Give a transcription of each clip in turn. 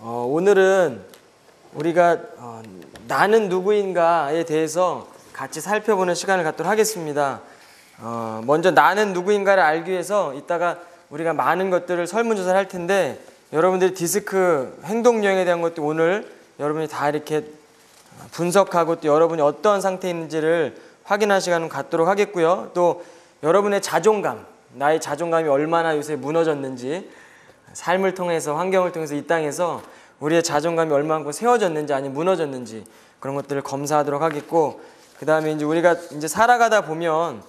오늘은 우리가 나는 누구인가에 대해서 같이 살펴보는 시간을 갖도록 하겠습니다. 먼저 나는 누구인가를 알기 위해서 이따가 우리가 많은 것들을 설문조사를 할 텐데 여러분들이 디스크 행동여행에 대한 것도 오늘 여러분이 다 이렇게 분석하고 또 여러분이 어떠한 상태에 있는지를 확인할 시간을 갖도록 하겠고요. 또 여러분의 자존감, 나의 자존감이 얼마나 요새 무너졌는지, 삶을 통해서, 환경을 통해서 이 땅에서 우리의 자존감이 얼마만큼 세워졌는지 아니면 무너졌는지 그런 것들을 검사하도록 하겠고, 그 다음에 이제 우리가 이제 살아가다 보면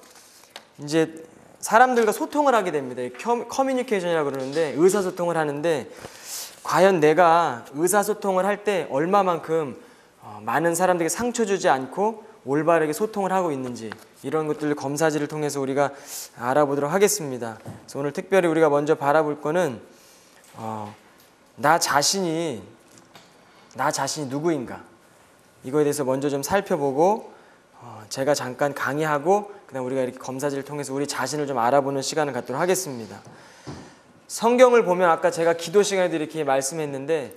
이제 사람들과 소통을 하게 됩니다. 커뮤니케이션이라고 그러는데, 의사소통을 하는데 과연 내가 의사소통을 할 때 얼마만큼 많은 사람들에게 상처 주지 않고 올바르게 소통을 하고 있는지, 이런 것들을 검사지를 통해서 우리가 알아보도록 하겠습니다. 그래서 오늘 특별히 우리가 먼저 바라볼 거는 나 자신이 누구인가, 이거에 대해서 먼저 좀 살펴보고 제가 잠깐 강의하고 그다음 우리가 이렇게 검사지를 통해서 우리 자신을 좀 알아보는 시간을 갖도록 하겠습니다. 성경을 보면 아까 제가 기도 시간에도 이렇게 말씀했는데,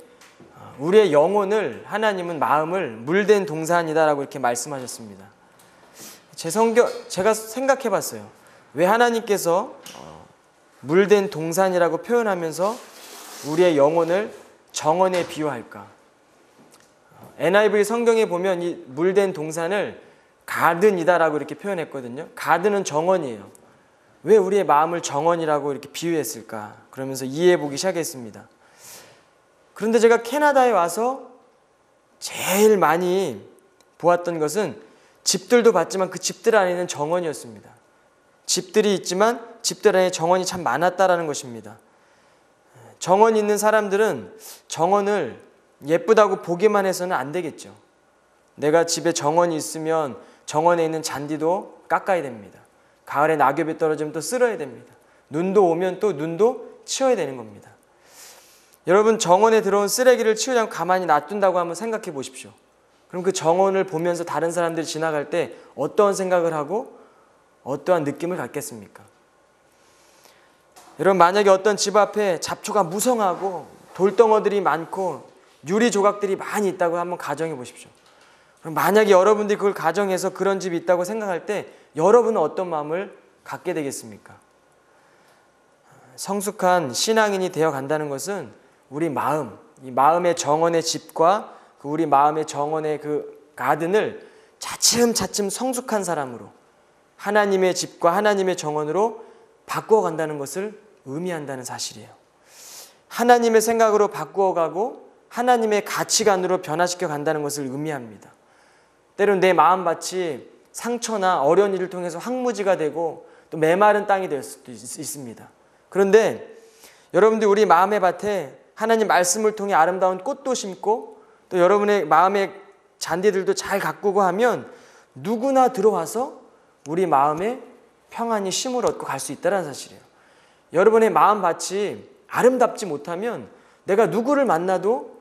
우리의 영혼을 하나님은 마음을 물된 동산이다라고 이렇게 말씀하셨습니다. 제가 생각해 봤어요. 왜 하나님께서 물된 동산이라고 표현하면서 우리의 영혼을 정원에 비유할까? NIV 성경에 보면 이 물된 동산을 가든이다라고 이렇게 표현했거든요. 가든은 정원이에요. 왜 우리의 마음을 정원이라고 이렇게 비유했을까? 그러면서 이해해 보기 시작했습니다. 그런데 제가 캐나다에 와서 제일 많이 보았던 것은 집들도 봤지만 그 집들 안에는 정원이었습니다. 집들이 있지만 집들 안에 정원이 참 많았다라는 것입니다. 정원 있는 사람들은 정원을 예쁘다고 보기만 해서는 안 되겠죠. 내가 집에 정원이 있으면 정원에 있는 잔디도 깎아야 됩니다. 가을에 낙엽이 떨어지면 또 쓸어야 됩니다. 눈도 오면 또 눈도 치워야 되는 겁니다. 여러분, 정원에 들어온 쓰레기를 치우지 않고 가만히 놔둔다고 한번 생각해 보십시오. 그럼 그 정원을 보면서 다른 사람들이 지나갈 때 어떠한 생각을 하고 어떠한 느낌을 갖겠습니까? 여러분, 만약에 어떤 집 앞에 잡초가 무성하고 돌덩어들이 많고 유리 조각들이 많이 있다고 한번 가정해 보십시오. 그럼 만약에 여러분들이 그걸 가정해서 그런 집이 있다고 생각할 때 여러분은 어떤 마음을 갖게 되겠습니까? 성숙한 신앙인이 되어 간다는 것은 우리 마음, 이 마음의 정원의 집과 그 우리 마음의 정원의 그 가든을 차츰차츰 성숙한 사람으로 하나님의 집과 하나님의 정원으로 바꾸어 간다는 것을 의미한다는 사실이에요. 하나님의 생각으로 바꾸어가고 하나님의 가치관으로 변화시켜 간다는 것을 의미합니다. 때로는 내 마음밭이 상처나 어려운 일을 통해서 황무지가 되고 또 메마른 땅이 될 수도 있습니다. 그런데 여러분들, 우리 마음의 밭에 하나님 말씀을 통해 아름다운 꽃도 심고 또 여러분의 마음의 잔디들도 잘 가꾸고 하면 누구나 들어와서 우리 마음에 평안히 쉼을 얻고 갈 수 있다는 사실이에요. 여러분의 마음밭이 아름답지 못하면 내가 누구를 만나도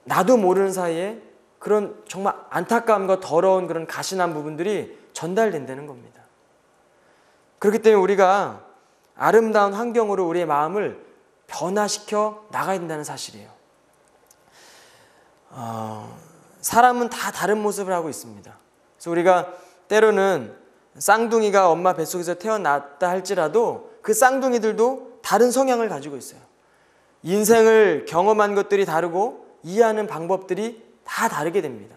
나도 모르는 사이에 그런 정말 안타까움과 더러운 그런 가시난 부분들이 전달된다는 겁니다. 그렇기 때문에 우리가 아름다운 환경으로 우리의 마음을 변화시켜 나가야 된다는 사실이에요. 사람은 다 다른 모습을 하고 있습니다. 그래서 우리가 때로는 쌍둥이가 엄마 뱃속에서 태어났다 할지라도 그 쌍둥이들도 다른 성향을 가지고 있어요. 인생을 경험한 것들이 다르고 이해하는 방법들이 다 다르게 됩니다.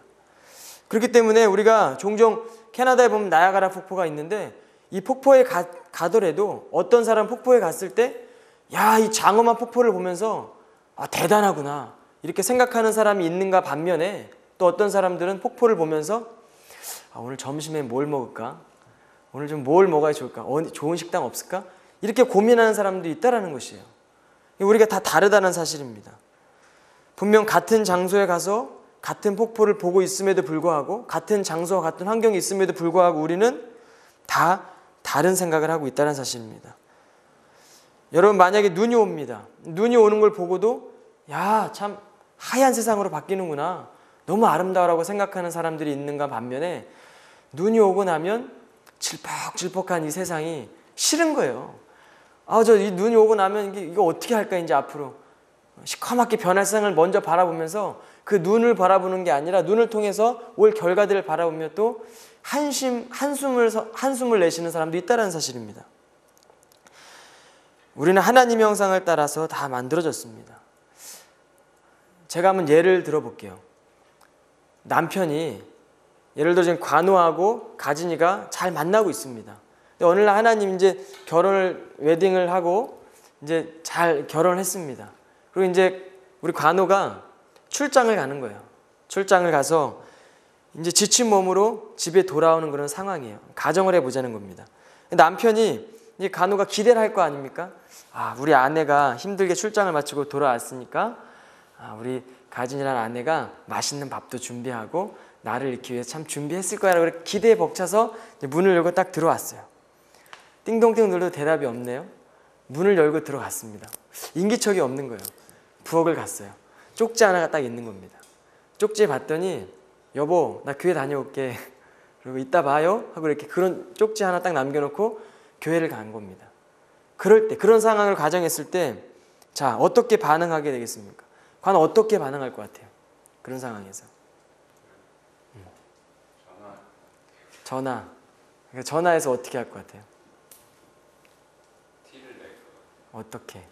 그렇기 때문에 우리가 종종 캐나다에 보면 나야가라 폭포가 있는데, 이 폭포에 가더라도 어떤 사람 폭포에 갔을 때 야, 이 장엄한 폭포를 보면서 대단하구나 이렇게 생각하는 사람이 있는가 반면에, 또 어떤 사람들은 폭포를 보면서 오늘 점심에 뭘 먹을까? 오늘 좀 뭘 먹어야 좋을까? 좋은 식당 없을까? 이렇게 고민하는 사람도 있다는 것이에요. 우리가 다 다르다는 사실입니다. 분명 같은 장소에 가서 같은 폭포를 보고 있음에도 불구하고, 같은 장소와 같은 환경이 있음에도 불구하고 우리는 다 다른 생각을 하고 있다는 사실입니다. 여러분, 만약에 눈이 옵니다. 눈이 오는 걸 보고도 야, 참 하얀 세상으로 바뀌는구나, 너무 아름다워라고 생각하는 사람들이 있는가 반면에, 눈이 오고 나면 질퍽질퍽한 이 세상이 싫은 거예요. 이 눈이 오고 나면 이거 어떻게 할까 이제 앞으로. 시커멓게 변할 세상을 먼저 바라보면서 그 눈을 바라보는 게 아니라 눈을 통해서 올 결과들을 바라보며 또 한숨을 내쉬는 사람도 있다는 사실입니다. 우리는 하나님의 형상을 따라서 다 만들어졌습니다. 제가 한번 예를 들어볼게요. 남편이 예를 들어 지금 관우하고 가진이가 잘 만나고 있습니다. 근데 어느 날 하나님 이제 웨딩을 하고 이제 잘 결혼을 했습니다. 그리고 이제 우리 관우가 출장을 가는 거예요. 출장을 가서 이제 지친 몸으로 집에 돌아오는 그런 상황이에요. 가정을 해보자는 겁니다. 남편이 이제 간호가 기대를 할 거 아닙니까? 아, 우리 아내가 힘들게 출장을 마치고 돌아왔으니까 우리 가진이라는 아내가 맛있는 밥도 준비하고 나를 잃기 위해 참 준비했을 거야 라고 기대에 벅차서 문을 열고 딱 들어왔어요. 띵동띵 눌러도 대답이 없네요. 문을 열고 들어갔습니다. 인기척이 없는 거예요. 부엌을 갔어요. 쪽지 하나가 딱 있는 겁니다. 쪽지에 봤더니 여보 나 교회 다녀올게 그리고 이따 봐요 하고 이렇게 그런 쪽지 하나 딱 남겨놓고 교회를 간 겁니다. 그럴 때 그런 상황을 가정했을 때 자 어떻게 반응하게 되겠습니까? 과연 어떻게 반응할 것 같아요? 그런 상황에서 전화 그러니까 전화해서 어떻게 할 것 같아요? 티를 낼 거. 어떻게?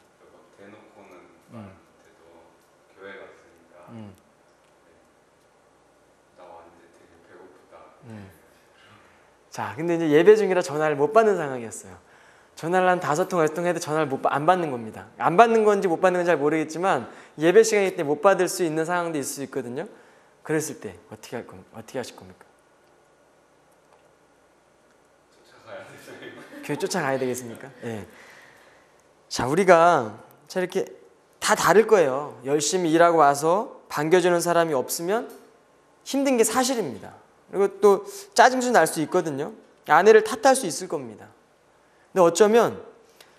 대놓고는 말한테도 교회 갔으니까 나 왔는데 되게 배고프다. 자, 근데 이제 예배 중이라 전화를 못 받는 상황이었어요. 전화를 한 5통, 10통 해도 전화를 안 받는 겁니다. 안 받는 건지 못 받는 건지 잘 모르겠지만 예배 시간이기 때문에 못 받을 수 있는 상황도 있을 수 있거든요. 그랬을 때 어떻게 하실 겁니까? 쫓아가야 되죠. 교회 쫓아가야 되겠습니까? 예. 자, 우리가 자 이렇게 다 다를 거예요. 열심히 일하고 와서 반겨주는 사람이 없으면 힘든 게 사실입니다. 그리고 또 짜증도 날 수 있거든요. 아내를 탓할 수 있을 겁니다. 근데 어쩌면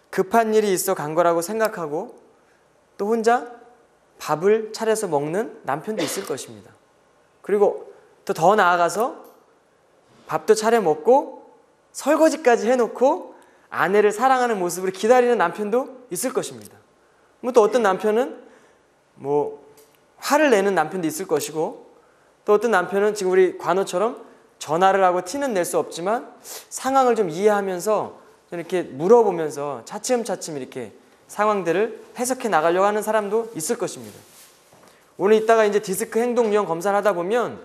급한 일이 있어 간 거라고 생각하고 또 혼자 밥을 차려서 먹는 남편도 있을 것입니다. 그리고 또 더 나아가서 밥도 차려 먹고 설거지까지 해놓고 아내를 사랑하는 모습으로 기다리는 남편도 있을 것입니다. 또 어떤 남편은 화를 내는 남편도 있을 것이고 또 어떤 남편은 지금 우리 관우처럼 전화를 하고 티는 낼 수 없지만 상황을 좀 이해하면서 이렇게 물어보면서 차츰차츰 이렇게 상황들을 해석해 나가려고 하는 사람도 있을 것입니다. 오늘 이따가 이제 디스크 행동 유형 검사를 하다 보면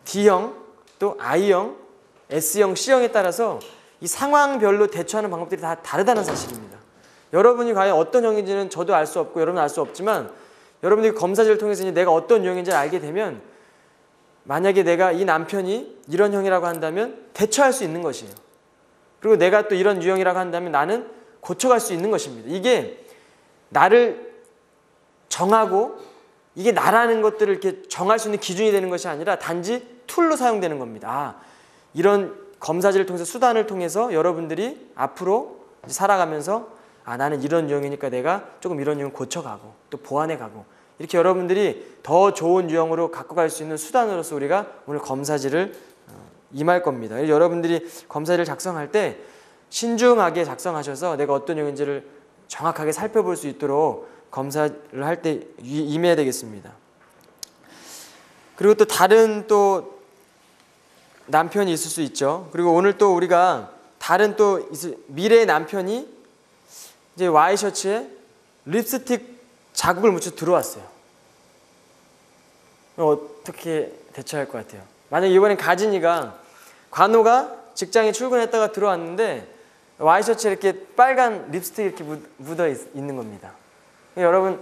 D형, 또 I형, S형, C형에 따라서 이 상황별로 대처하는 방법들이 다 다르다는 사실입니다. 여러분이 과연 어떤 형인지는 저도 알 수 없고 여러분은 알 수 없지만 여러분들이 검사지를 통해서 이제 내가 어떤 유형인지 알게 되면 만약에 내가 이 남편이 이런 형이라고 한다면 대처할 수 있는 것이에요. 그리고 내가 또 이런 유형이라고 한다면 나는 고쳐갈 수 있는 것입니다. 이게 나를 정하고 이게 나라는 것들을 이렇게 정할 수 있는 기준이 되는 것이 아니라 단지 툴로 사용되는 겁니다. 아, 이런 검사지를 통해서 수단을 통해서 여러분들이 앞으로 살아가면서 아, 나는 이런 유형이니까 내가 조금 이런 유형 고쳐가고 또 보완해가고 이렇게 여러분들이 더 좋은 유형으로 갖고 갈 수 있는 수단으로서 우리가 오늘 검사지를 임할 겁니다. 여러분들이 검사지를 작성할 때 신중하게 작성하셔서 내가 어떤 유형인지를 정확하게 살펴볼 수 있도록 검사를 할 때 임해야 되겠습니다. 그리고 또 다른 또 남편이 있을 수 있죠. 그리고 오늘 또 우리가 다른 또 미래의 남편이 이제 와이셔츠에 립스틱 자국을 묻혀 들어왔어요. 어떻게 대처할 것 같아요? 만약 이번엔 가진이가 관우가 직장에 출근했다가 들어왔는데 와이셔츠에 이렇게 빨간 립스틱이 이렇게 묻어 있는 겁니다. 여러분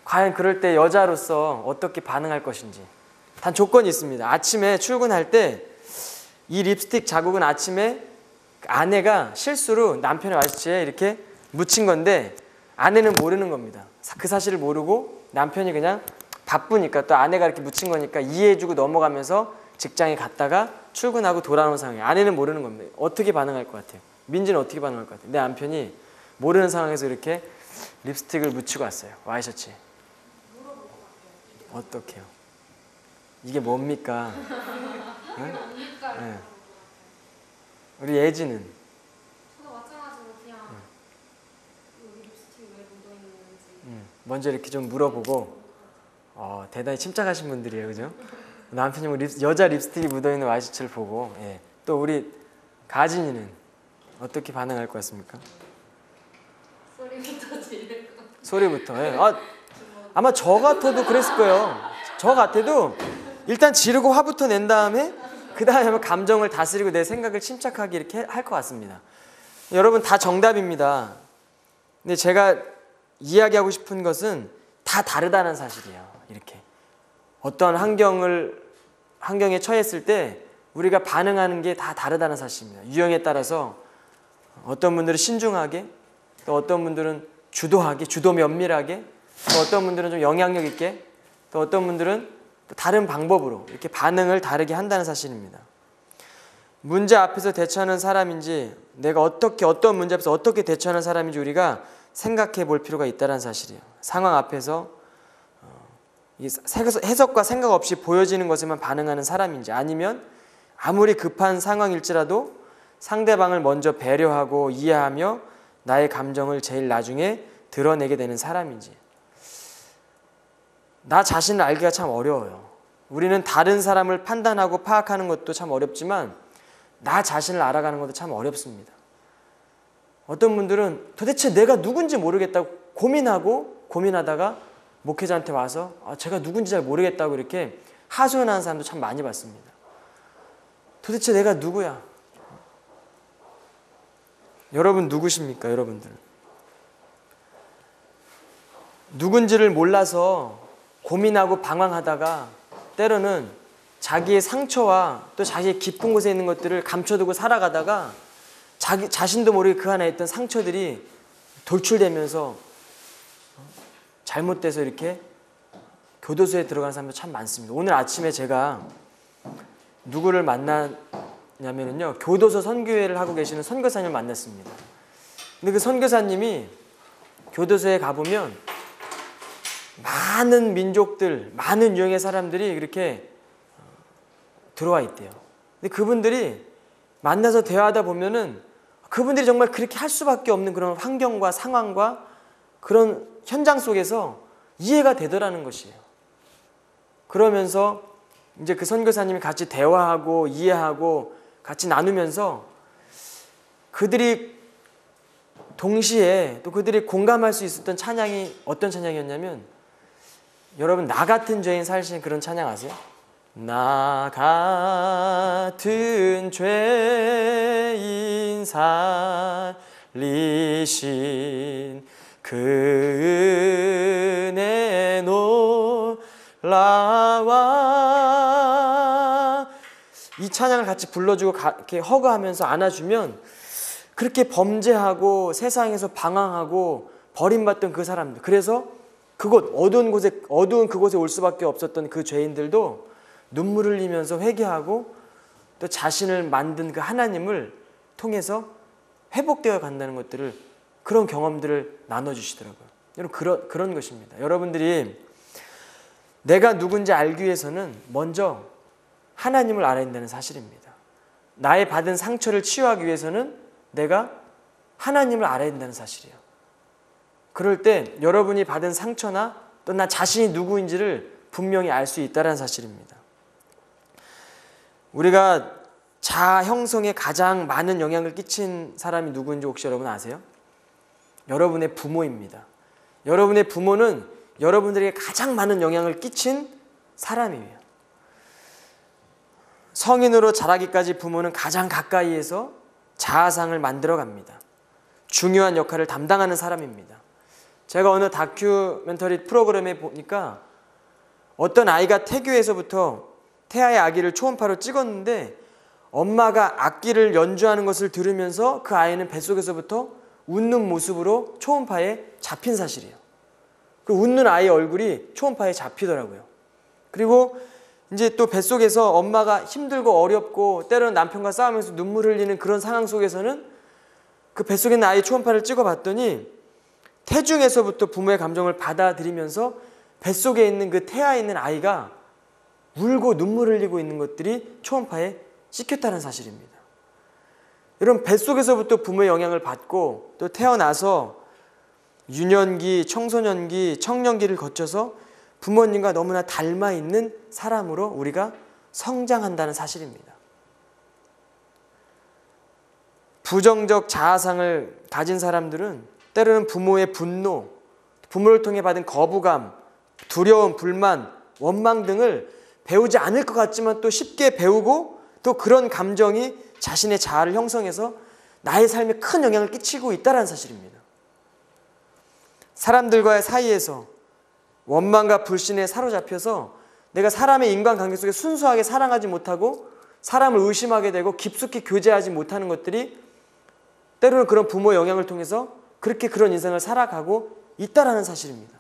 과연 그럴 때 여자로서 어떻게 반응할 것인지 단 조건이 있습니다. 아침에 출근할 때 이 립스틱 자국은 아침에 아내가 실수로 남편의 와이셔츠에 이렇게 묻힌 건데 아내는 모르는 겁니다. 그 사실을 모르고 남편이 그냥 바쁘니까 또 아내가 이렇게 묻힌 거니까 이해해주고 넘어가면서 직장에 갔다가 출근하고 돌아오는 상황이에요. 아내는 모르는 겁니다. 어떻게 반응할 것 같아요? 민지는 어떻게 반응할 것 같아요? 내 남편이 모르는 상황에서 이렇게 립스틱을 묻히고 왔어요. 와이셔츠에. 어떡해요? 이게 뭡니까? 응? 네. 우리 예지는? 저도 마찬가지로 그냥 여기 립스틱이 왜 묻어있는지 먼저 이렇게 좀 물어보고 대단히 침착하신 분들이에요, 그죠? 남편이 뭐 여자 립스틱이 묻어있는 와이셔츠를 보고 또 우리 가진이는 어떻게 반응할 것 같습니까? 소리부터 지를 거. 소리부터. 아마 저 같아도 그랬을 거예요. 저 같아도 일단 지르고 화부터 낸 다음에 그 다음에 감정을 다스리고 내 생각을 침착하게 이렇게 할 것 같습니다. 여러분 다 정답입니다. 근데 제가 이야기하고 싶은 것은 다 다르다는 사실이에요. 이렇게 어떤 환경에 처했을 때 우리가 반응하는 게 다 다르다는 사실입니다. 유형에 따라서 어떤 분들은 신중하게, 또 어떤 분들은 주도하게, 주도 면밀하게, 또 어떤 분들은 좀 영향력 있게, 또 어떤 분들은 또 다른 방법으로 이렇게 반응을 다르게 한다는 사실입니다. 문제 앞에서 대처하는 사람인지, 내가 어떤 문제 앞에서 어떻게 대처하는 사람인지 우리가 생각해 볼 필요가 있다는 사실이에요. 상황 앞에서 해석과 생각 없이 보여지는 것에만 반응하는 사람인지, 아니면 아무리 급한 상황일지라도 상대방을 먼저 배려하고 이해하며 나의 감정을 제일 나중에 드러내게 되는 사람인지. 나 자신을 알기가 참 어려워요. 우리는 다른 사람을 판단하고 파악하는 것도 참 어렵지만 나 자신을 알아가는 것도 참 어렵습니다. 어떤 분들은 도대체 내가 누군지 모르겠다고 고민하다가 목회자한테 와서 제가 누군지 잘 모르겠다고 이렇게 하소연하는 사람도 참 많이 봤습니다. 도대체 내가 누구야? 여러분 누구십니까? 여러분들 누군지를 몰라서 고민하고 방황하다가 때로는 자기의 상처와 또 자기의 깊은 곳에 있는 것들을 감춰두고 살아가다가 자기 자신도 모르게 그 안에 있던 상처들이 돌출되면서 잘못돼서 이렇게 교도소에 들어가는 사람도 참 많습니다. 오늘 아침에 제가 누구를 만났냐면요, 교도소 선교회를 하고 계시는 선교사님을 만났습니다. 근데 그 선교사님이 교도소에 가보면 많은 민족들, 많은 유형의 사람들이 이렇게 들어와 있대요. 근데 그분들이 만나서 대화하다 보면은 그분들이 정말 그렇게 할 수밖에 없는 그런 환경과 상황과 그런 현장 속에서 이해가 되더라는 것이에요. 그러면서 이제 그 선교사님이 같이 대화하고 이해하고 같이 나누면서 그들이 동시에 또 그들이 공감할 수 있었던 찬양이 어떤 찬양이었냐면, 여러분 나 같은 죄인 살리시는 그런 찬양 아세요? 나 같은 죄인 살리신 그 은혜 놀라와. 이 찬양을 같이 불러주고 이렇게 허거하면서 안아주면 그렇게 범죄하고 세상에서 방황하고 버림받던 그 사람들, 그래서 어두운 그곳에 올 수밖에 없었던 그 죄인들도 눈물을 흘리면서 회개하고 또 자신을 만든 그 하나님을 통해서 회복되어 간다는 것들을, 그런 경험들을 나눠주시더라고요. 여러분 그런 것입니다. 여러분들이 내가 누군지 알기 위해서는 먼저 하나님을 알아야 된다는 사실입니다. 나의 받은 상처를 치유하기 위해서는 내가 하나님을 알아야 된다는 사실이에요. 그럴 때 여러분이 받은 상처나 또 나 자신이 누구인지를 분명히 알 수 있다는 사실입니다. 우리가 자아 형성에 가장 많은 영향을 끼친 사람이 누구인지 혹시 여러분 아세요? 여러분의 부모입니다. 여러분의 부모는 여러분들에게 가장 많은 영향을 끼친 사람이에요. 성인으로 자라기까지 부모는 가장 가까이에서 자아상을 만들어 갑니다. 중요한 역할을 담당하는 사람입니다. 제가 어느 다큐멘터리 프로그램에 보니까 어떤 아이가 태교에서부터 태아의 아기를 초음파로 찍었는데 엄마가 악기를 연주하는 것을 들으면서 그 아이는 뱃속에서부터 웃는 모습으로 초음파에 잡힌 사실이에요. 그 웃는 아이의 얼굴이 초음파에 잡히더라고요. 그리고 이제 또 뱃속에서 엄마가 힘들고 어렵고 때로는 남편과 싸우면서 눈물 흘리는 그런 상황 속에서는 그 뱃속에 있는 아이 초음파를 찍어봤더니 태중에서부터 부모의 감정을 받아들이면서 뱃속에 있는 그 태아에 있는 아이가 울고 눈물 흘리고 있는 것들이 초음파에 찍혔다는 사실입니다. 여러분 뱃속에서부터 부모의 영향을 받고 또 태어나서 유년기, 청소년기, 청년기를 거쳐서 부모님과 너무나 닮아 있는 사람으로 우리가 성장한다는 사실입니다. 부정적 자아상을 가진 사람들은 때로는 부모의 분노, 부모를 통해 받은 거부감, 두려움, 불만, 원망 등을 배우지 않을 것 같지만 또 쉽게 배우고 또 그런 감정이 자신의 자아를 형성해서 나의 삶에 큰 영향을 끼치고 있다는 사실입니다. 사람들과의 사이에서 원망과 불신에 사로잡혀서 내가 사람의 인간관계 속에 순수하게 사랑하지 못하고 사람을 의심하게 되고 깊숙이 교제하지 못하는 것들이 때로는 그런 부모의 영향을 통해서 그렇게 그런 인생을 살아가고 있다는 사실입니다.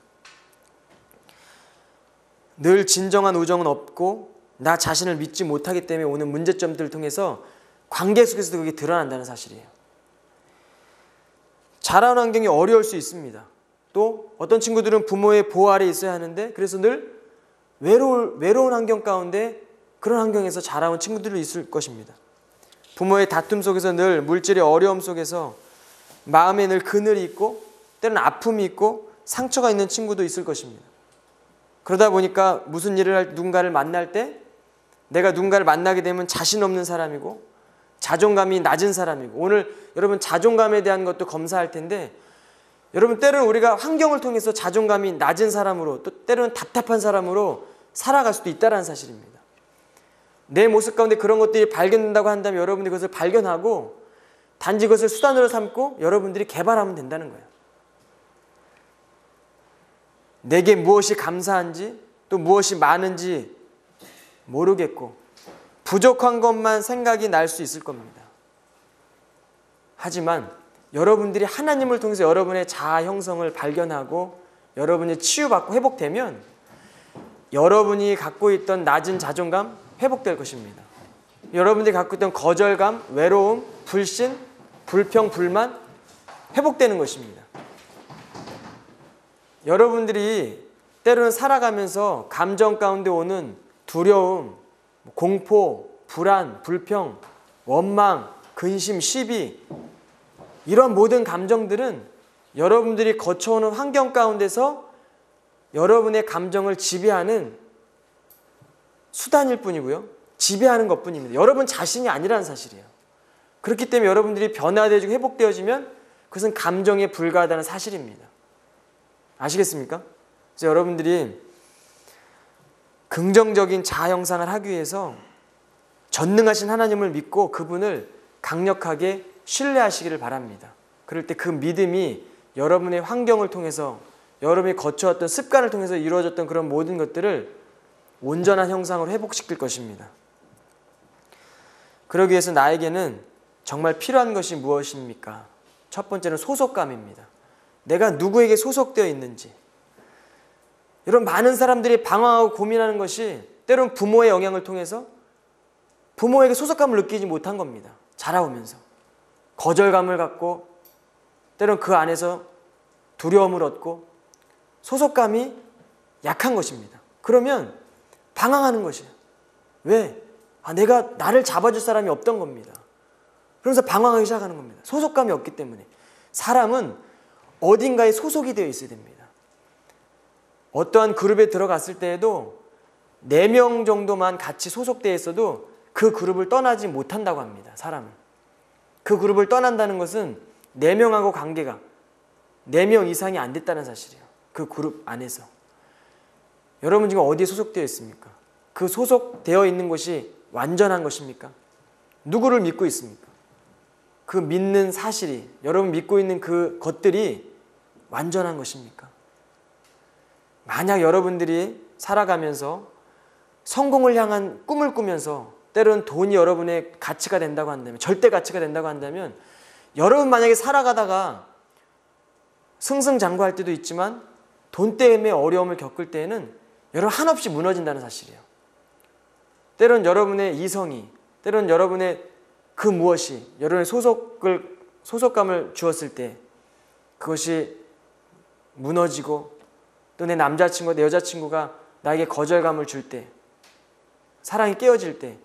늘 진정한 우정은 없고 나 자신을 믿지 못하기 때문에 오는 문제점들을 통해서 관계 속에서도 그게 드러난다는 사실이에요. 자라는 환경이 어려울 수 있습니다. 또 어떤 친구들은 부모의 보호 아래 있어야 하는데 그래서 늘 외로운 환경 가운데 그런 환경에서 자라온 친구들도 있을 것입니다. 부모의 다툼 속에서 늘 물질의 어려움 속에서 마음에 늘 그늘이 있고 때로는 아픔이 있고 상처가 있는 친구도 있을 것입니다. 그러다 보니까 무슨 일을 할 누군가를 만날 때 내가 누군가를 만나게 되면 자신 없는 사람이고 자존감이 낮은 사람이고 오늘 여러분 자존감에 대한 것도 검사할 텐데 여러분 때로는 우리가 환경을 통해서 자존감이 낮은 사람으로 또 때로는 답답한 사람으로 살아갈 수도 있다는 사실입니다. 내 모습 가운데 그런 것들이 발견된다고 한다면 여러분들이 그것을 발견하고 단지 그것을 수단으로 삼고 여러분들이 개발하면 된다는 거예요. 내게 무엇이 감사한지 또 무엇이 많은지 모르겠고 부족한 것만 생각이 날 수 있을 겁니다. 하지만 여러분들이 하나님을 통해서 여러분의 자아 형성을 발견하고 여러분이 치유받고 회복되면 여러분이 갖고 있던 낮은 자존감 회복될 것입니다. 여러분들이 갖고 있던 거절감, 외로움, 불신, 불평, 불만 회복되는 것입니다. 여러분들이 때로는 살아가면서 감정 가운데 오는 두려움, 공포, 불안, 불평, 원망, 근심, 시비 이런 모든 감정들은 여러분들이 거쳐오는 환경 가운데서 여러분의 감정을 지배하는 수단일 뿐이고요. 지배하는 것뿐입니다. 여러분 자신이 아니라는 사실이에요. 그렇기 때문에 여러분들이 변화되어지고 회복되어지면 그것은 감정에 불과하다는 사실입니다. 아시겠습니까? 그래서 여러분들이 긍정적인 자아 형상을 하기 위해서 전능하신 하나님을 믿고 그분을 강력하게 신뢰하시기를 바랍니다. 그럴 때 그 믿음이 여러분의 환경을 통해서 여러분이 거쳐왔던 습관을 통해서 이루어졌던 그런 모든 것들을 온전한 형상으로 회복시킬 것입니다. 그러기 위해서 나에게는 정말 필요한 것이 무엇입니까? 첫 번째는 소속감입니다. 내가 누구에게 소속되어 있는지. 여러분 많은 사람들이 방황하고 고민하는 것이 때로는 부모의 영향을 통해서 부모에게 소속감을 느끼지 못한 겁니다. 자라오면서. 거절감을 갖고 때로는 그 안에서 두려움을 얻고 소속감이 약한 것입니다. 그러면 방황하는 것이에요. 왜? 내가 나를 잡아줄 사람이 없던 겁니다. 그러면서 방황하기 시작하는 겁니다. 소속감이 없기 때문에. 사람은 어딘가에 소속이 되어 있어야 됩니다. 어떠한 그룹에 들어갔을 때에도 4명 정도만 같이 소속되어 있어도 그 그룹을 떠나지 못한다고 합니다. 사람은. 그 그룹을 떠난다는 것은 4명하고 관계가 4명 이상이 안 됐다는 사실이에요. 그 그룹 안에서. 여러분 지금 어디에 소속되어 있습니까? 그 소속되어 있는 것이 완전한 것입니까? 누구를 믿고 있습니까? 그 믿는 사실이, 여러분 믿고 있는 그 것들이 완전한 것입니까? 만약 여러분들이 살아가면서 성공을 향한 꿈을 꾸면서 때로는 돈이 여러분의 가치가 된다고 한다면, 절대 가치가 된다고 한다면 여러분 만약에 살아가다가 승승장구할 때도 있지만 돈 때문에 어려움을 겪을 때에는 여러분 한없이 무너진다는 사실이에요. 때로는 여러분의 이성이, 때로는 여러분의 그 무엇이 여러분의 소속감을 주었을 때 그것이 무너지고 또 내 남자친구가 내 여자친구가 나에게 거절감을 줄 때, 사랑이 깨어질 때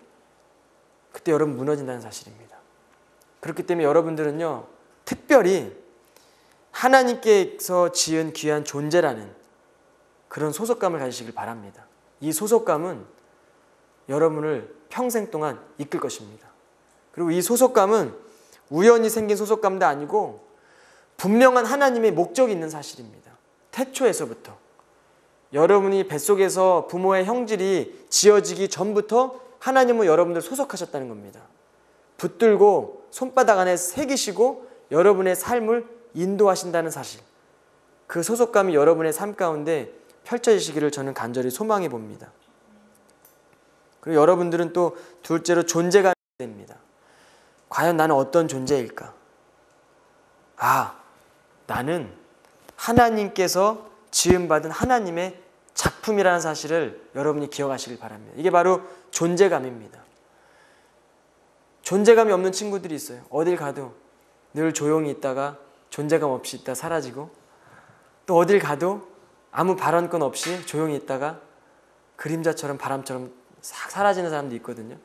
그때 여러분 무너진다는 사실입니다. 그렇기 때문에 여러분들은요 특별히 하나님께서 지은 귀한 존재라는 그런 소속감을 가지시길 바랍니다. 이 소속감은 여러분을 평생 동안 이끌 것입니다. 그리고 이 소속감은 우연히 생긴 소속감도 아니고 분명한 하나님의 목적이 있는 사실입니다. 태초에서부터 여러분이 뱃속에서 부모의 형질이 지어지기 전부터 하나님은 여러분들 소속하셨다는 겁니다. 붙들고 손바닥 안에 새기시고 여러분의 삶을 인도하신다는 사실, 그 소속감이 여러분의 삶 가운데 펼쳐지시기를 저는 간절히 소망해 봅니다. 그리고 여러분들은 또 둘째로 존재감이 됩니다. 과연 나는 어떤 존재일까? 나는 하나님께서 지음받은 하나님의 작품이라는 사실을 여러분이 기억하시길 바랍니다. 이게 바로 존재감입니다. 존재감이 없는 친구들이 있어요. 어딜 가도 늘 조용히 있다가 존재감 없이 있다 사라지고, 또 어딜 가도 아무 발언권 없이 조용히 있다가 그림자처럼 바람처럼 싹 사라지는 사람도 있거든요.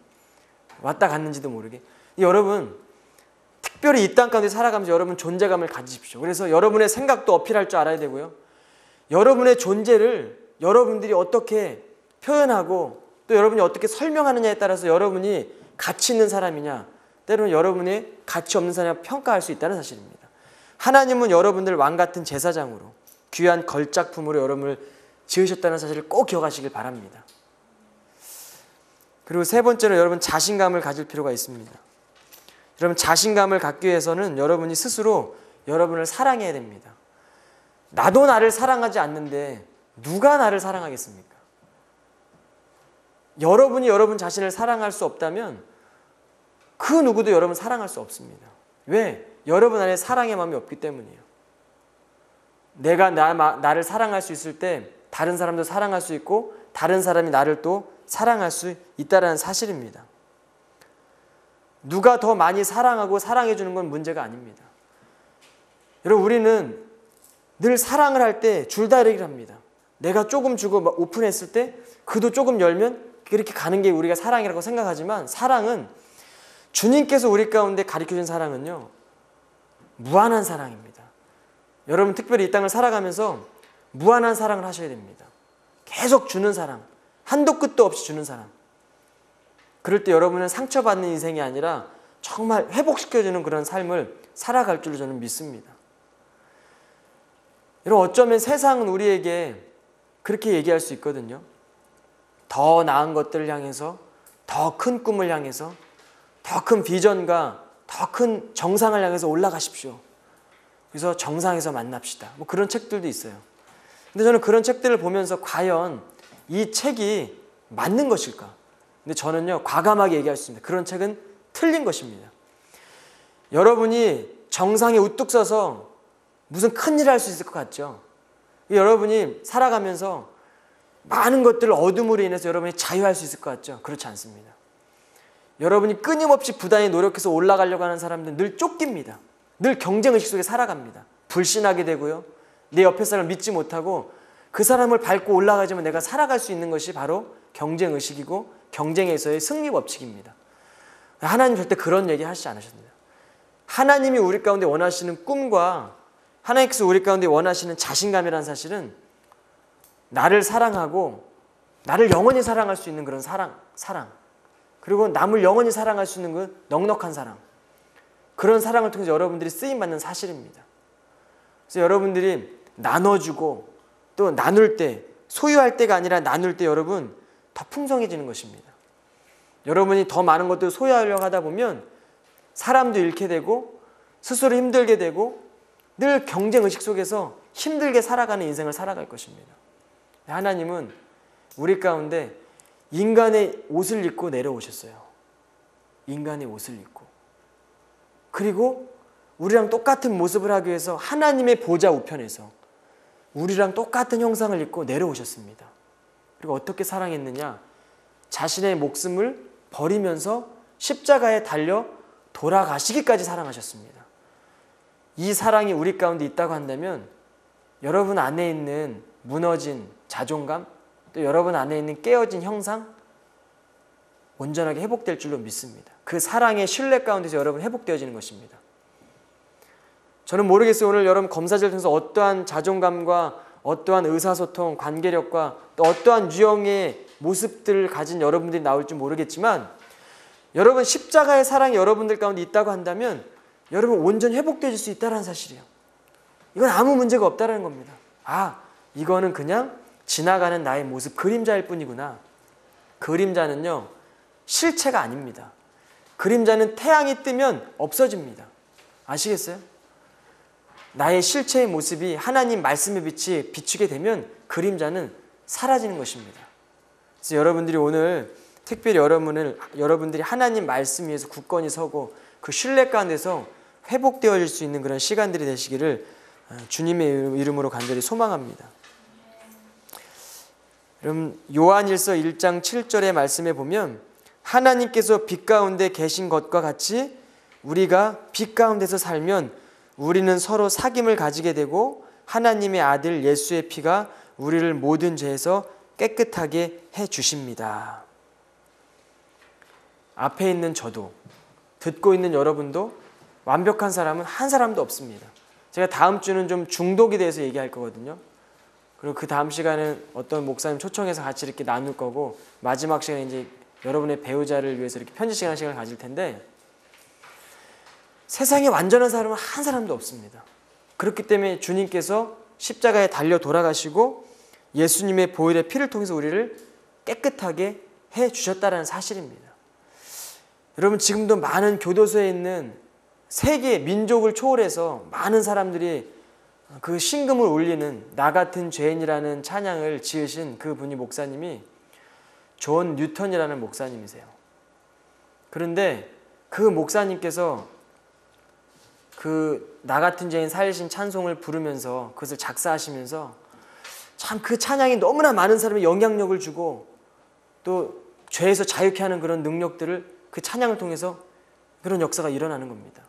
왔다 갔는지도 모르게. 여러분, 특별히 이 땅 가운데 살아가면서 여러분 존재감을 가지십시오. 그래서 여러분의 생각도 어필할 줄 알아야 되고요. 여러분의 존재를 여러분들이 어떻게 표현하고 또 여러분이 어떻게 설명하느냐에 따라서 여러분이 가치 있는 사람이냐, 때로는 여러분이 가치 없는 사람이냐 평가할 수 있다는 사실입니다. 하나님은 여러분들 왕같은 제사장으로 귀한 걸작품으로 여러분을 지으셨다는 사실을 꼭 기억하시길 바랍니다. 그리고 세 번째로 여러분 자신감을 가질 필요가 있습니다. 여러분 자신감을 갖기 위해서는 여러분이 스스로 여러분을 사랑해야 됩니다. 나도 나를 사랑하지 않는데 누가 나를 사랑하겠습니까? 여러분이 여러분 자신을 사랑할 수 없다면 그 누구도 여러분 사랑할 수 없습니다. 왜? 여러분 안에 사랑의 마음이 없기 때문이에요. 내가 나를 사랑할 수 있을 때 다른 사람도 사랑할 수 있고 다른 사람이 나를 또 사랑할 수 있다는 사실입니다. 누가 더 많이 사랑하고 사랑해 주는 건 문제가 아닙니다. 여러분, 우리는 늘 사랑을 할 때 줄다리기를 합니다. 내가 조금 주고 오픈했을 때 그도 조금 열면 그렇게 가는 게 우리가 사랑이라고 생각하지만, 사랑은 주님께서 우리 가운데 가르쳐준 사랑은요, 무한한 사랑입니다. 여러분 특별히 이 땅을 살아가면서 무한한 사랑을 하셔야 됩니다. 계속 주는 사랑, 한도 끝도 없이 주는 사랑. 그럴 때 여러분은 상처받는 인생이 아니라 정말 회복시켜주는 그런 삶을 살아갈 줄로 저는 믿습니다. 여러분, 어쩌면 세상은 우리에게 그렇게 얘기할 수 있거든요. 더 나은 것들을 향해서, 더 큰 꿈을 향해서, 더 큰 비전과 더 큰 정상을 향해서 올라가십시오. 그래서 정상에서 만납시다. 뭐 그런 책들도 있어요. 근데 저는 그런 책들을 보면서 과연 이 책이 맞는 것일까? 근데 저는요, 과감하게 얘기할 수 있습니다. 그런 책은 틀린 것입니다. 여러분이 정상에 우뚝 서서 무슨 큰일을 할 수 있을 것 같죠? 여러분이 살아가면서 많은 것들을 어둠으로 인해서 여러분이 자유할 수 있을 것 같죠? 그렇지 않습니다. 여러분이 끊임없이 부단히 노력해서 올라가려고 하는 사람들은 늘 쫓깁니다. 늘 경쟁의식 속에 살아갑니다. 불신하게 되고요. 내 옆에 사람을 믿지 못하고 그 사람을 밟고 올라가자면 내가 살아갈 수 있는 것이 바로 경쟁의식이고 경쟁에서의 승리 법칙입니다. 하나님 절대 그런 얘기 하시지 않으셨습니다. 하나님이 우리 가운데 원하시는 꿈과 하나님께서 우리 가운데 원하시는 자신감이라는 사실은 나를 사랑하고 나를 영원히 사랑할 수 있는 그런 사랑. 그리고 남을 영원히 사랑할 수 있는 그 넉넉한 사랑. 그런 사랑을 통해서 여러분들이 쓰임받는 사실입니다. 그래서 여러분들이 나눠주고 또 나눌 때, 소유할 때가 아니라 나눌 때 여러분 더 풍성해지는 것입니다. 여러분이 더 많은 것들을 소유하려고 하다 보면 사람도 잃게 되고 스스로 힘들게 되고 늘 경쟁의식 속에서 힘들게 살아가는 인생을 살아갈 것입니다. 하나님은 우리 가운데 인간의 옷을 입고 내려오셨어요. 인간의 옷을 입고. 그리고 우리랑 똑같은 모습을 하기 위해서 하나님의 보좌 우편에서 우리랑 똑같은 형상을 입고 내려오셨습니다. 그리고 어떻게 사랑했느냐? 자신의 목숨을 버리면서 십자가에 달려 돌아가시기까지 사랑하셨습니다. 이 사랑이 우리 가운데 있다고 한다면 여러분 안에 있는 무너진 자존감, 또 여러분 안에 있는 깨어진 형상 온전하게 회복될 줄로 믿습니다. 그 사랑의 신뢰 가운데서 여러분 회복되어지는 것입니다. 저는 모르겠어요. 오늘 여러분 검사지를 통해서 어떠한 자존감과 어떠한 의사소통, 관계력과 또 어떠한 유형의 모습들을 가진 여러분들이 나올지 모르겠지만 여러분 십자가의 사랑이 여러분들 가운데 있다고 한다면 여러분 온전히 회복되어질 수 있다는 사실이에요. 이건 아무 문제가 없다는 겁니다. 아, 이거는 그냥 지나가는 나의 모습, 그림자일 뿐이구나. 그림자는요, 실체가 아닙니다. 그림자는 태양이 뜨면 없어집니다. 아시겠어요? 나의 실체의 모습이 하나님 말씀의 빛이 비추게 되면 그림자는 사라지는 것입니다. 그래서 여러분들이 오늘 특별히 여러분들이 하나님 말씀 위에서 굳건히 서고 그 신뢰 가운데서 회복되어질 수 있는 그런 시간들이 되시기를 주님의 이름으로 간절히 소망합니다. 그럼 요한일서 1장 7절의 말씀에 보면 하나님께서 빛 가운데 계신 것과 같이 우리가 빛 가운데서 살면 우리는 서로 사귐을 가지게 되고 하나님의 아들 예수의 피가 우리를 모든 죄에서 깨끗하게 해 주십니다. 앞에 있는 저도 듣고 있는 여러분도 완벽한 사람은 한 사람도 없습니다. 제가 다음 주는 좀 중독에 대해서 얘기할 거거든요. 그리고 그 다음 시간은 어떤 목사님 초청해서 같이 이렇게 나눌 거고 마지막 시간에 이제 여러분의 배우자를 위해서 이렇게 편지 시간을 가질 텐데 세상에 완전한 사람은 한 사람도 없습니다. 그렇기 때문에 주님께서 십자가에 달려 돌아가시고 예수님의 보혈의 피를 통해서 우리를 깨끗하게 해 주셨다는 사실입니다. 여러분 지금도 많은 교도소에 있는 세계 민족을 초월해서 많은 사람들이 그 신금을 울리는 나 같은 죄인이라는 찬양을 지으신 그 분이 목사님이 존 뉴턴이라는 목사님이세요. 그런데 그 목사님께서 그 나 같은 죄인 살리신 찬송을 부르면서 그것을 작사하시면서 참 그 찬양이 너무나 많은 사람에 영향력을 주고 또 죄에서 자유케 하는 그런 능력들을 그 찬양을 통해서 그런 역사가 일어나는 겁니다.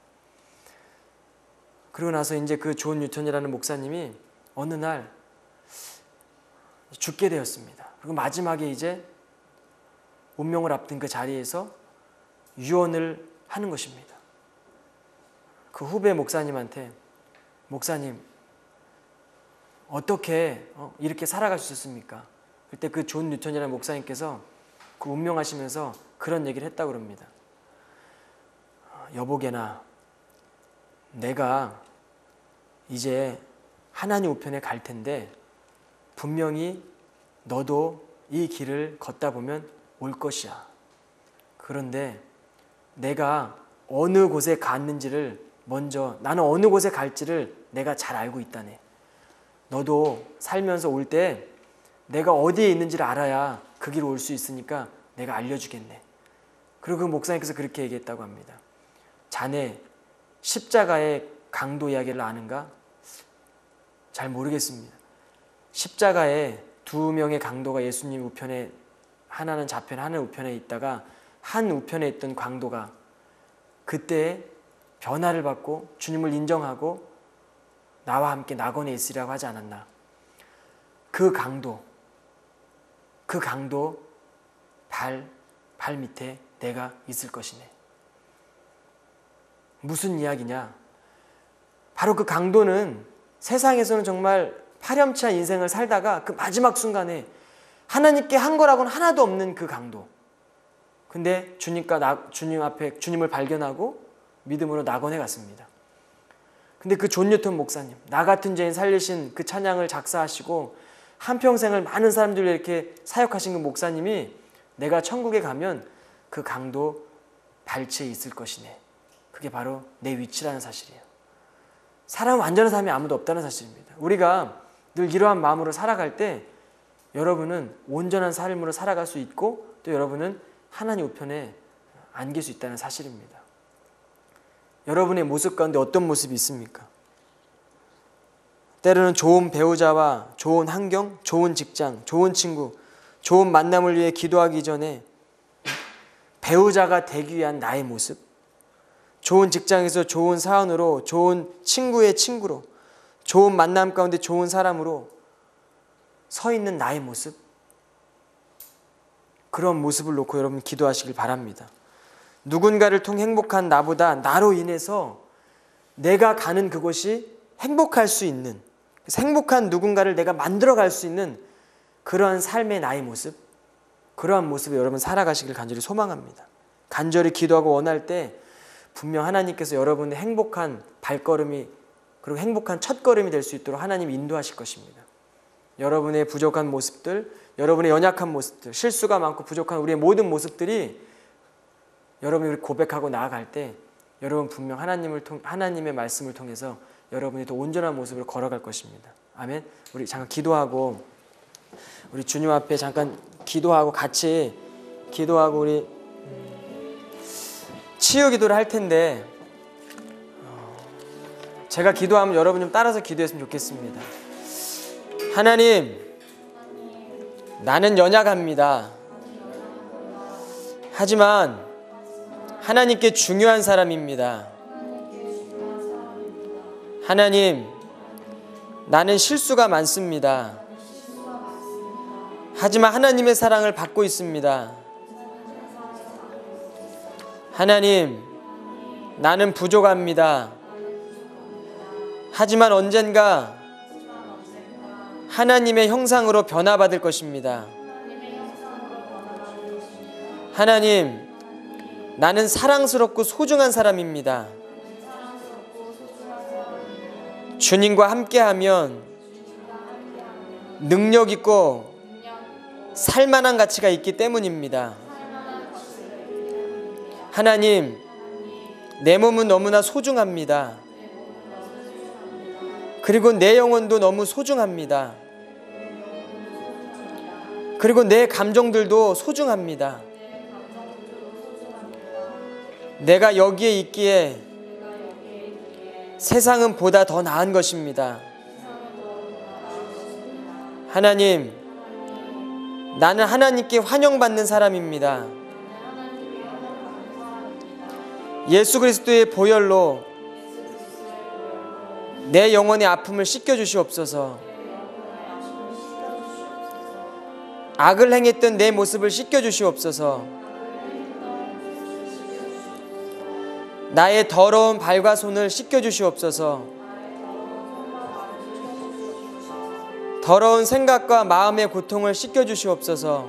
그리고 나서 이제 그 존 뉴턴이라는 목사님이 어느 날 죽게 되었습니다. 그리고 마지막에 이제 운명을 앞둔 그 자리에서 유언을 하는 것입니다. 그 후배 목사님한테 목사님 어떻게 이렇게 살아갈 수 있었습니까? 그때 그 존 뉴턴이라는 목사님께서 그 운명하시면서 그런 얘기를 했다고 그럽니다. 여보게나 내가 이제 하나님 우편에 갈 텐데 분명히 너도 이 길을 걷다 보면 올 것이야. 그런데 내가 어느 곳에 갔는지를 먼저 나는 어느 곳에 갈지를 내가 잘 알고 있다네. 너도 살면서 올 때 내가 어디에 있는지를 알아야 그 길을 올 수 있으니까 내가 알려주겠네. 그리고 그 목사님께서 그렇게 얘기했다고 합니다. 자네 십자가의 강도 이야기를 아는가? 잘 모르겠습니다. 십자가에 두 명의 강도가 예수님 우편에 하나는 좌편 하나는 우편에 있다가 한 우편에 있던 강도가 그때 변화를 받고 주님을 인정하고 나와 함께 낙원에 있으리라고 하지 않았나? 그 강도 발 밑에 내가 있을 것이네. 무슨 이야기냐? 바로 그 강도는 세상에서는 정말 파렴치한 인생을 살다가 그 마지막 순간에 하나님께 한 거라고는 하나도 없는 그 강도. 근데 주님 앞에 주님을 발견하고 믿음으로 낙원에 갔습니다. 근데 그 존 뉴턴 목사님, 나 같은 죄인 살리신 그 찬양을 작사하시고 한평생을 많은 사람들을 이렇게 사역하신 그 목사님이 내가 천국에 가면 그 강도 발치에 있을 것이네. 그게 바로 내 위치라는 사실이에요. 사람 완전한 사람이 아무도 없다는 사실입니다. 우리가 늘 이러한 마음으로 살아갈 때 여러분은 온전한 삶으로 살아갈 수 있고 또 여러분은 하나님 우편에 안길 수 있다는 사실입니다. 여러분의 모습 가운데 어떤 모습이 있습니까? 때로는 좋은 배우자와 좋은 환경, 좋은 직장, 좋은 친구, 좋은 만남을 위해 기도하기 전에 배우자가 되기 위한 나의 모습, 좋은 직장에서 좋은 사원으로, 좋은 친구의 친구로, 좋은 만남 가운데 좋은 사람으로 서 있는 나의 모습, 그런 모습을 놓고 여러분 기도하시길 바랍니다. 누군가를 통해 행복한 나보다 나로 인해서 내가 가는 그곳이 행복할 수 있는, 그래서 행복한 누군가를 내가 만들어갈 수 있는 그러한 삶의 나의 모습, 그러한 모습을 여러분 살아가시길 간절히 소망합니다. 간절히 기도하고 원할 때 분명 하나님께서 여러분의 행복한 발걸음이, 그리고 행복한 첫걸음이 될 수 있도록 하나님이 인도하실 것입니다. 여러분의 부족한 모습들, 여러분의 연약한 모습들, 실수가 많고 부족한 우리의 모든 모습들이 여러분이 고백하고 나아갈 때 여러분 분명 하나님의 말씀을 통해서 여러분이 더 온전한 모습으로 걸어갈 것입니다. 아멘. 우리 잠깐 기도하고, 우리 주님 앞에 잠깐 기도하고 같이 기도하고 우리 치유 기도를 할 텐데, 제가 기도하면 여러분 좀 따라서 기도했으면 좋겠습니다. 하나님, 나는 연약합니다. 하지만 하나님께 중요한 사람입니다. 하나님, 나는 실수가 많습니다. 하지만 하나님의 사랑을 받고 있습니다. 하나님, 나는 부족합니다. 하지만 언젠가 하나님의 형상으로 변화받을 것입니다. 하나님, 나는 사랑스럽고 소중한 사람입니다. 주님과 함께하면 능력 있고 살만한 가치가 있기 때문입니다. 하나님, 내 몸은 너무나 소중합니다. 그리고 내 영혼도 너무 소중합니다. 그리고 내 감정들도 소중합니다. 내가 여기에 있기에 세상은 보다 더 나은 것입니다. 하나님, 나는 하나님께 환영받는 사람입니다. 예수 그리스도의 보혈로 내 영혼의 아픔을 씻겨주시옵소서. 악을 행했던 내 모습을 씻겨주시옵소서. 나의 더러운 발과 손을 씻겨주시옵소서. 더러운 생각과 마음의 고통을 씻겨주시옵소서.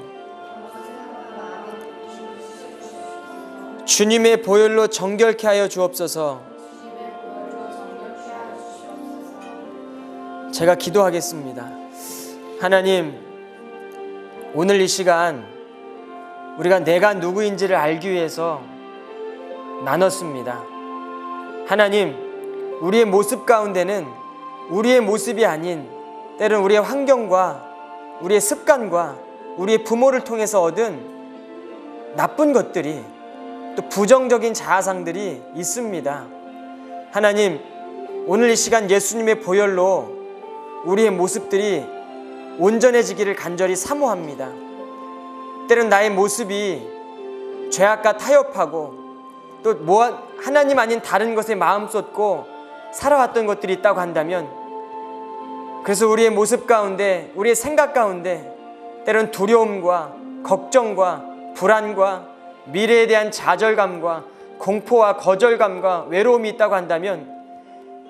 주님의 보혈로 정결케 하여 주옵소서. 제가 기도하겠습니다. 하나님, 오늘 이 시간 우리가 내가 누구인지를 알기 위해서 나눴습니다. 하나님, 우리의 모습 가운데는 우리의 모습이 아닌 때로는 우리의 환경과 우리의 습관과 우리의 부모를 통해서 얻은 나쁜 것들이, 또 부정적인 자아상들이 있습니다. 하나님, 오늘 이 시간 예수님의 보혈로 우리의 모습들이 온전해지기를 간절히 사모합니다. 때로는 나의 모습이 죄악과 타협하고 또 하나님 아닌 다른 것에 마음 쏟고 살아왔던 것들이 있다고 한다면, 그래서 우리의 모습 가운데, 우리의 생각 가운데 때로는 두려움과 걱정과 불안과 미래에 대한 좌절감과 공포와 거절감과 외로움이 있다고 한다면,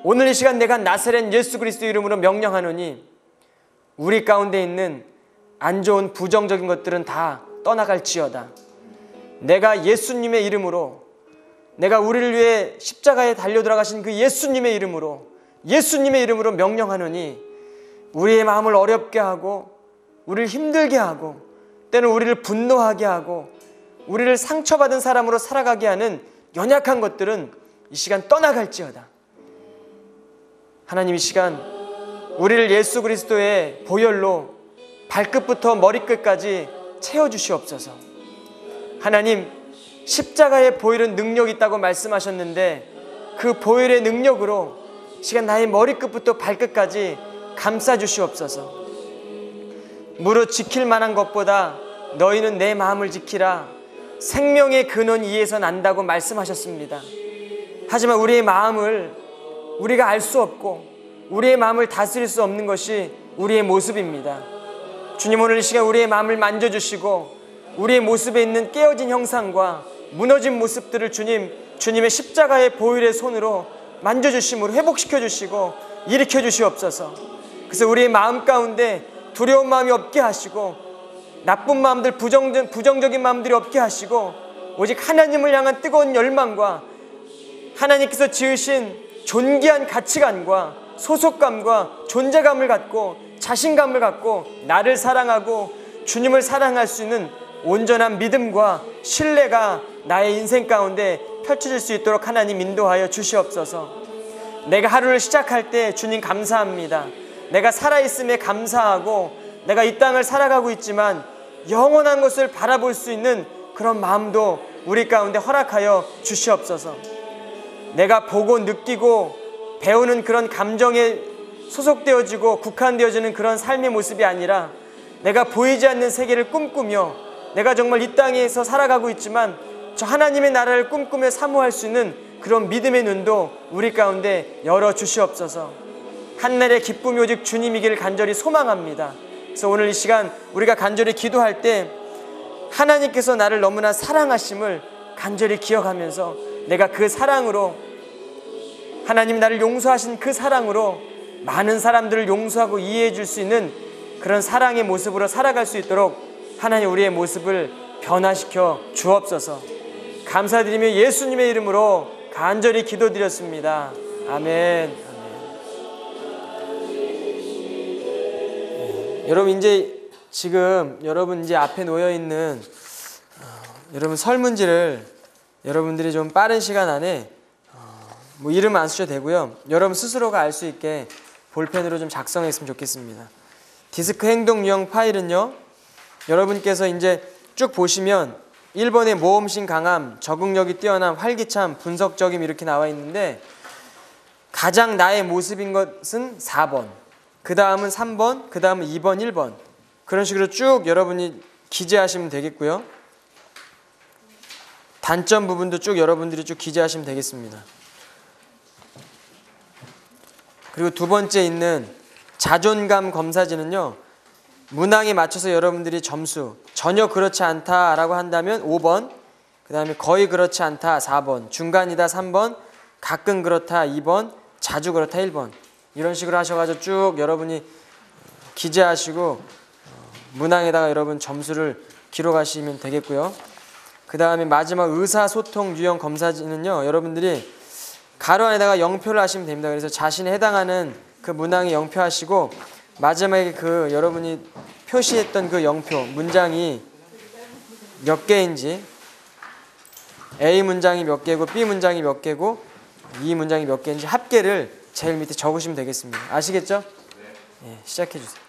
오늘 이 시간 내가 나사렛 예수 그리스도 이름으로 명령하노니 우리 가운데 있는 안 좋은 부정적인 것들은 다 떠나갈지어다. 내가 예수님의 이름으로, 내가 우리를 위해 십자가에 달려 들어가신 그 예수님의 이름으로 명령하노니 우리의 마음을 어렵게 하고 우리를 힘들게 하고 때는 우리를 분노하게 하고 우리를 상처받은 사람으로 살아가게 하는 연약한 것들은 이 시간 떠나갈지어다. 하나님, 이 시간 우리를 예수 그리스도의 보혈로 발끝부터 머리끝까지 채워주시옵소서. 하나님, 십자가의 보혈은 능력이 있다고 말씀하셨는데 그 보혈의 능력으로 시간 나의 머리끝부터 발끝까지 감싸주시옵소서. 무릇 지킬 만한 것보다 너희는 내 마음을 지키라. 생명의 근원 이에서 난다고 말씀하셨습니다. 하지만 우리의 마음을 우리가 알 수 없고 우리의 마음을 다스릴 수 없는 것이 우리의 모습입니다. 주님, 오늘 이 시간 우리의 마음을 만져주시고 우리의 모습에 있는 깨어진 형상과 무너진 모습들을 주님의 십자가의 보혈의 손으로 만져주심으로 회복시켜 주시고 일으켜 주시옵소서. 그래서 우리의 마음 가운데 두려운 마음이 없게 하시고 나쁜 마음들, 부정적인 마음들이 없게 하시고 오직 하나님을 향한 뜨거운 열망과 하나님께서 지으신 존귀한 가치관과 소속감과 존재감을 갖고 자신감을 갖고 나를 사랑하고 주님을 사랑할 수 있는 온전한 믿음과 신뢰가 나의 인생 가운데 펼쳐질 수 있도록 하나님 인도하여 주시옵소서. 내가 하루를 시작할 때 주님 감사합니다. 내가 살아있음에 감사하고 내가 이 땅을 살아가고 있지만 영원한 것을 바라볼 수 있는 그런 마음도 우리 가운데 허락하여 주시옵소서. 내가 보고 느끼고 배우는 그런 감정에 소속되어지고 국한되어지는 그런 삶의 모습이 아니라 내가 보이지 않는 세계를 꿈꾸며 내가 정말 이 땅에서 살아가고 있지만 저 하나님의 나라를 꿈꾸며 사모할 수 있는 그런 믿음의 눈도 우리 가운데 열어 주시옵소서. 한날의 기쁨이 오직 주님이기를 간절히 소망합니다. 그래서 오늘 이 시간 우리가 간절히 기도할 때 하나님께서 나를 너무나 사랑하심을 간절히 기억하면서 내가 그 사랑으로 하나님 나를 용서하신 그 사랑으로 많은 사람들을 용서하고 이해해 줄 수 있는 그런 사랑의 모습으로 살아갈 수 있도록 하나님 우리의 모습을 변화시켜 주옵소서. 감사드리며 예수님의 이름으로 간절히 기도드렸습니다. 아멘. 여러분 이제 지금 여러분 이제 앞에 놓여 있는 여러분 설문지를 여러분들이 좀 빠른 시간 안에 뭐 이름 안 쓰셔도 되고요. 여러분 스스로가 알 수 있게 볼펜으로 좀 작성했으면 좋겠습니다. 디스크 행동 유형 파일은요. 여러분께서 이제 쭉 보시면 1번에 모험심 강함, 적응력이 뛰어남, 활기참, 분석적임 이렇게 나와 있는데 가장 나의 모습인 것은 4번, 그 다음은 3번, 그 다음은 2번, 1번 그런 식으로 쭉 여러분이 기재하시면 되겠고요. 단점 부분도 쭉 여러분들이 쭉 기재하시면 되겠습니다. 그리고 두 번째 있는 자존감 검사지는요. 문항에 맞춰서 여러분들이 점수 전혀 그렇지 않다라고 한다면 5번, 그 다음에 거의 그렇지 않다 4번, 중간이다 3번, 가끔 그렇다 2번, 자주 그렇다 1번 이런 식으로 하셔가지고 쭉 여러분이 기재하시고 문항에다가 여러분 점수를 기록하시면 되겠고요. 그 다음에 마지막 의사소통 유형 검사지는요. 여러분들이 가로 안에다가 0표를 하시면 됩니다. 그래서 자신에 해당하는 그 문항에 0표 하시고 마지막에 그 여러분이 표시했던 그 0표 문장이 몇 개인지 A 문장이 몇 개고 B 문장이 몇 개고 E 문장이 몇 개인지 합계를 제일 밑에 적으시면 되겠습니다. 아시겠죠? 네, 시작해 주세요.